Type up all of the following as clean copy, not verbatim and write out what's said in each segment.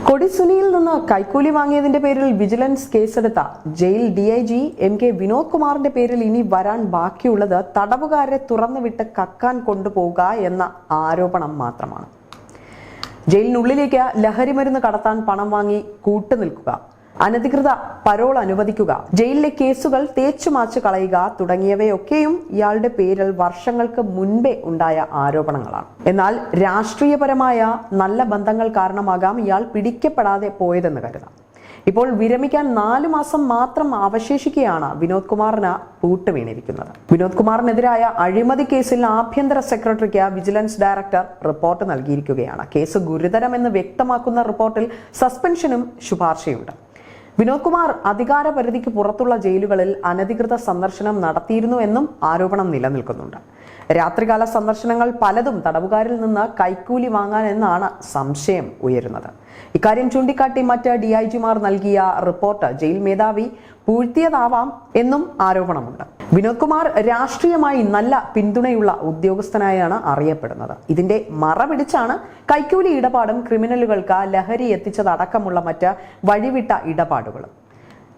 കൊടി സുനിയിൽ നിന്ന് കൈക്കൂലി വാങ്ങിയതിന്റെ പേരിൽ വിജിലൻസ് കേസെടുത്ത jail DIG M K Vinod കുമാറിന്റെ പേരിൽ ഇനി വരാൻ ബാക്കിയുള്ളത് തടവുകാരെ തുറന്നുവിട്ട് കക്കാൻ കൊണ്ടുപോകുക എന്ന ആരോപണം മാത്രമാണ്. ജയിലിനുള്ളിലേക്ക് ലഹരിമരുന്ന് കടത്താൻ പണം വാങ്ങി കൂട്ടുനിൽക്കുക, അനധികൃത പരോൾ അനുവദിക്കുക, ജയിലിലെ കേസുകൾ തേച്ചുമാച്ച് കളയുക തുടങ്ങിയവയൊക്കെയും ഇയാളുടെ പേരിൽ വർഷങ്ങൾക്ക് മുൻപേ ഉണ്ടായ ആരോപണങ്ങളാണ്. എന്നാൽ രാഷ്ട്രീയപരമായ നല്ല ബന്ധങ്ങൾ കാരണമാകാം ഇയാൾ പിടിക്കപ്പെടാതെ പോയതെന്ന് കരുതാം. ഇപ്പോൾ വിരമിക്കാൻ 4 മാസം മാത്രം അവശേഷിക്കുകയാണ് വിനോദ് കുമാറിന് പൂട്ടുവീണിരിക്കുന്നത്. വിനോദ് കുമാറിനെതിരായ അഴിമതി കേസിൽ ആഭ്യന്തര സെക്രട്ടറിക്ക് വിജിലൻസ് ഡയറക്ടർ റിപ്പോർട്ട് നൽകിയിരിക്കുകയാണ്. കേസ് ഗുരുതരമെന്ന് വ്യക്തമാക്കുന്ന റിപ്പോർട്ടിൽ സസ്പെൻഷനും ശുപാർശയുണ്ട്. വിനോദ് കുമാർ അധികാര പരിധിക്ക് പുറത്തുള്ള ജയിലുകളിൽ അനധികൃത സന്ദർശനം നടത്തിയിരുന്നു എന്നും ആരോപണം നിലനിൽക്കുന്നുണ്ട്. രാത്രികാല സന്ദർശനങ്ങൾ പലതും തടവുകാരിൽ നിന്ന് കൈക്കൂലി വാങ്ങാൻ എന്നാണ് സംശയം ഉയരുന്നത്. ഇക്കാര്യം ചൂണ്ടിക്കാട്ടി മറ്റ് ഡിഐജിമാർ നൽകിയ റിപ്പോർട്ട് ജയിൽ മേധാവി പൂഴ്ത്തിയതാവാം എന്നും ആരോപണമുണ്ട്. വിനോദ് കുമാർ രാഷ്ട്രീയമായി നല്ല പിന്തുണയുള്ള ഉദ്യോഗസ്ഥനായാണ് അറിയപ്പെടുന്നത്. ഇതിന്റെ മറപിടിച്ചാണ് കൈക്കൂലി ഇടപാടും ക്രിമിനലുകൾക്ക് ലഹരി എത്തിച്ചതടക്കമുള്ള മറ്റ് വഴിവിട്ട ഇടപാടുകളും.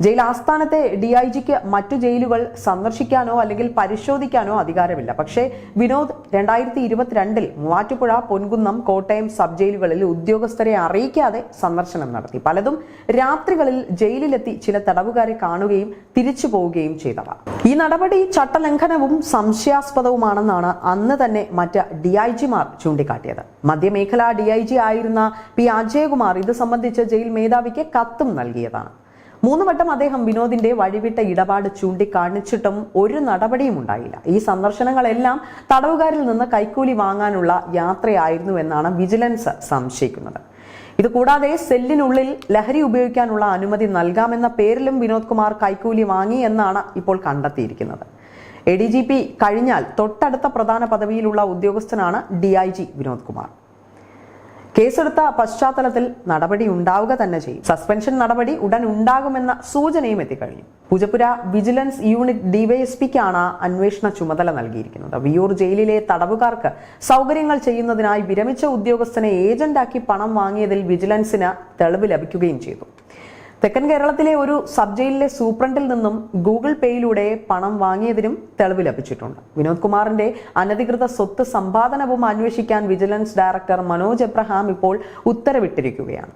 ജയിൽ ആസ്ഥാനത്തെ ഡിഐജിക്ക് മറ്റു ജയിലുകൾ സന്ദർശിക്കാനോ അല്ലെങ്കിൽ പരിശോധിക്കാനോ അധികാരമില്ല. പക്ഷേ വിനോദ് 2022 മൂവാറ്റുപുഴ, പൊൻകുന്നം, കോട്ടയം സബ് ജയിലുകളിൽ ഉദ്യോഗസ്ഥരെ അറിയിക്കാതെ സന്ദർശനം നടത്തി. പലതും രാത്രികളിൽ ജയിലിലെത്തി ചില തടവുകാരെ കാണുകയും തിരിച്ചു പോവുകയും ചെയ്തവ. ഈ നടപടി ചട്ടലംഘനവും സംശയാസ്പദവുമാണെന്നാണ് അന്ന് തന്നെ മറ്റ് ഡിഐജിമാർ ചൂണ്ടിക്കാട്ടിയത്. മധ്യമേഖലാ ഡിഐജി ആയിരുന്ന പി അജയകുമാർ ഇത് സംബന്ധിച്ച് ജയിൽ മേധാവിക്ക് കത്തും നൽകിയതാണ്. 3 വട്ടം അദ്ദേഹം വിനോദിന്റെ വഴിവിട്ട ഇടപാട് ചൂണ്ടിക്കാണിച്ചിട്ടും ഒരു നടപടിയും ഉണ്ടായില്ല. ഈ സന്ദർശനങ്ങളെല്ലാം തടവുകാരിൽ നിന്ന് കൈക്കൂലി വാങ്ങാനുള്ള യാത്രയായിരുന്നു എന്നാണ് വിജിലൻസ് സംശയിക്കുന്നത്. ഇതുകൂടാതെ സെല്ലിനുള്ളിൽ ലഹരി ഉപയോഗിക്കാനുള്ള അനുമതി നൽകാമെന്ന പേരിലും വിനോദ് കുമാർ കൈക്കൂലി വാങ്ങി എന്നാണ് ഇപ്പോൾ കണ്ടെത്തിയിരിക്കുന്നത്. ADGP കഴിഞ്ഞാൽ തൊട്ടടുത്ത പ്രധാന പദവിയിലുള്ള ഉദ്യോഗസ്ഥനാണ് DIG വിനോദ് കുമാർ. കേസെടുത്ത പശ്ചാത്തലത്തിൽ നടപടി ഉണ്ടാവുക തന്നെ ചെയ്യും. സസ്പെൻഷൻ നടപടി ഉടൻ ഉണ്ടാകുമെന്ന സൂചനയും എത്തിക്കഴിഞ്ഞു. പൂജപ്പുര വിജിലൻസ് യൂണിറ്റ് DYSPക്കാണ് അന്വേഷണ ചുമതല നൽകിയിരിക്കുന്നത്. വിയൂർ ജയിലിലെ തടവുകാർക്ക് സൗകര്യങ്ങൾ ചെയ്യുന്നതിനായി വിരമിച്ച ഉദ്യോഗസ്ഥനെ ഏജന്റാക്കി പണം വാങ്ങിയതിൽ വിജിലൻസിന് തെളിവ് ലഭിക്കുകയും ചെയ്തു. തെക്കൻ കേരളത്തിലെ ഒരു സബ് ജയിലിലെ സൂപ്രണ്ടിൽ നിന്നും ഗൂഗിൾ പേയിലൂടെ പണം വാങ്ങിയതിനും തെളിവ് ലഭിച്ചിട്ടുണ്ട്. വിനോദ് കുമാറിന്റെ അനധികൃത സ്വത്ത് സമ്പാദനവും അന്വേഷിക്കാൻ വിജിലൻസ് ഡയറക്ടർ മനോജ് എബ്രഹാം ഇപ്പോൾ ഉത്തരവിട്ടിരിക്കുകയാണ്.